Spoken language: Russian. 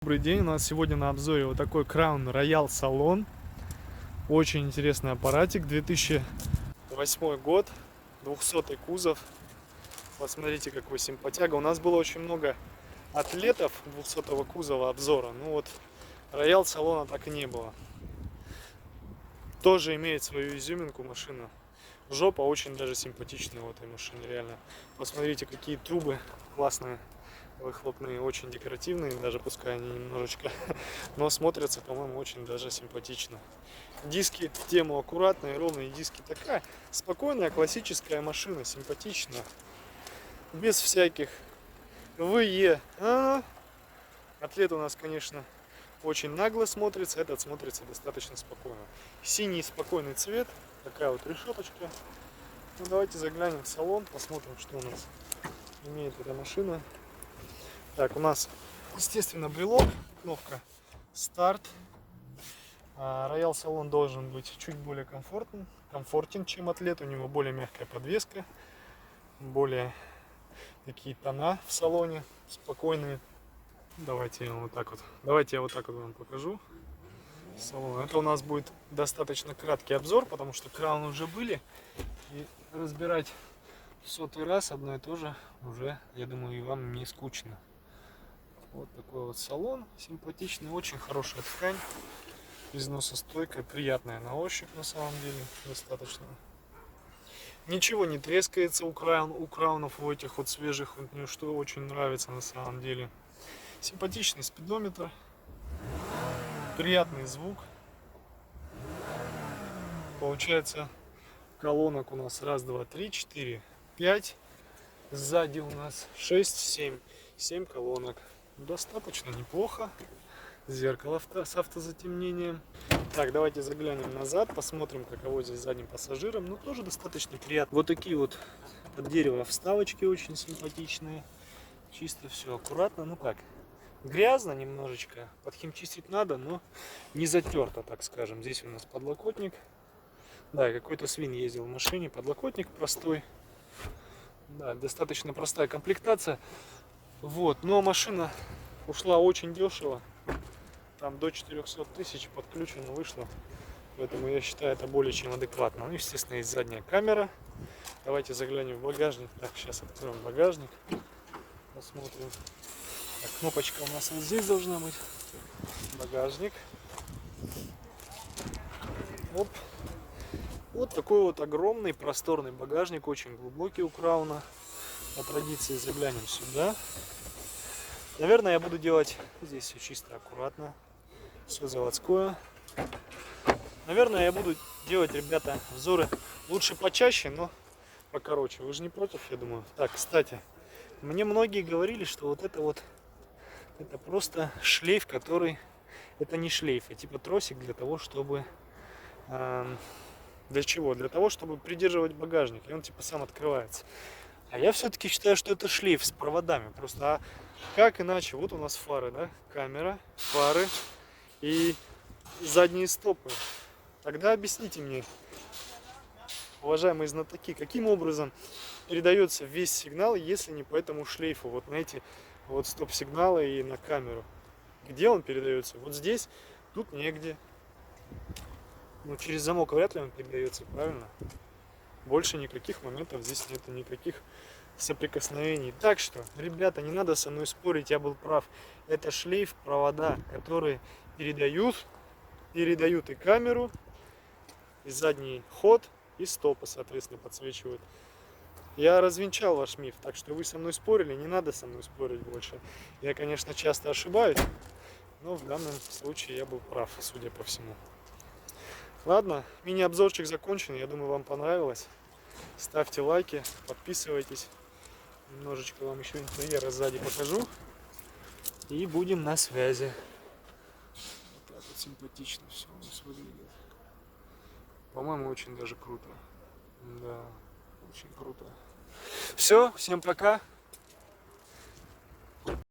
Добрый день, у нас сегодня на обзоре вот такой Crown Royal Salon. Очень интересный аппаратик, 2008 год, 200 кузов. Посмотрите, какой симпатяга. У нас было очень много атлетов 200 кузова обзора, ну вот Royal Salon так и не было. Тоже имеет свою изюминку машина. Жопа очень даже симпатичная в этой машине, реально. Посмотрите, какие трубы классные. Выхлопные, очень декоративные, даже пускай они немножечко, но смотрятся, по-моему, очень даже симпатично. Диски в тему аккуратные, ровные диски. Такая спокойная классическая машина, симпатичная, без всяких ВЕ. Атлет у нас, конечно, очень нагло смотрится, этот смотрится достаточно спокойно. Синий спокойный цвет, такая вот решеточка. Ну, давайте заглянем в салон, посмотрим, что у нас имеет эта машина. Так, у нас, естественно, брелок, кнопка старт. Роял салон должен быть чуть более комфортен, чем атлет. У него более мягкая подвеска, более такие тона в салоне спокойные. Давайте я вот так вот вам покажу салон. Это у нас будет достаточно краткий обзор, потому что крауны уже были, и разбирать в 100-й раз одно и то же уже, я думаю, и вам не скучно. Вот такой вот салон, симпатичный, очень хорошая ткань, износостойкая, приятная на ощупь, на самом деле, достаточно. Ничего не трескается у краунов, у этих вот свежих, мне что очень нравится на самом деле. Симпатичный спидометр, приятный звук. Получается, колонок у нас 1, 2, 3, 4, 5. Сзади у нас 6, 7 колонок. Достаточно неплохо. Зеркало с автозатемнением. Так, давайте заглянем назад, посмотрим, каково здесь задним пассажирам. Ну, тоже достаточно приятно. Вот такие вот под дерево вставочки очень симпатичные. Чисто все аккуратно. Ну как, грязно немножечко. Подхимчистить надо, но не затерто, так скажем. Здесь у нас подлокотник. Да, какой-то свин ездил в машине. Подлокотник простой. Да, достаточно простая комплектация. Вот, но машина ушла очень дешево. Там до 400 тысяч подключено вышло. Поэтому я считаю, это более чем адекватно. Ну, естественно, есть задняя камера. Давайте заглянем в багажник. Так, сейчас откроем багажник. Посмотрим. Так, кнопочка у нас вот здесь должна быть. Багажник. Оп. Вот такой вот огромный, просторный багажник. Очень глубокий у Крауна. По традиции заглянем сюда. Наверное, я буду делать здесь все чисто, аккуратно. Все заводское. Наверное, я буду делать, ребята, взоры лучше почаще, но покороче. Вы же не против, я думаю. Так, кстати, мне многие говорили, что вот это просто шлейф, который... Это не шлейф, а типа тросик для того, чтобы... Для чего? Для того, чтобы придерживать багажник. И он типа сам открывается. А я все-таки считаю, что это шлейф с проводами. Просто как иначе? Вот у нас фары, да? Камера, фары и задние стопы. Тогда объясните мне, уважаемые знатоки, каким образом передается весь сигнал, если не по этому шлейфу? Вот на эти вот стоп-сигналы и на камеру. Где он передается? Вот здесь, тут негде. Ну, через замок вряд ли он передается, правильно? Больше никаких моментов здесь нету, никаких соприкосновений. Так что, ребята, не надо со мной спорить, я был прав. Это шлейф, провода, которые передают и камеру, и задний ход, и стопы, соответственно, подсвечивают. Я развенчал ваш миф, так что вы со мной спорили, не надо со мной спорить больше. Я, конечно, часто ошибаюсь, но в данном случае я был прав, судя по всему. Ладно, мини-обзорчик закончен, я думаю, вам понравилось. Ставьте лайки, подписывайтесь. Немножечко вам еще интерьера сзади покажу. И будем на связи. Вот так вот симпатично все у нас выглядит. По-моему, очень даже круто. Да, очень круто. Все, всем пока.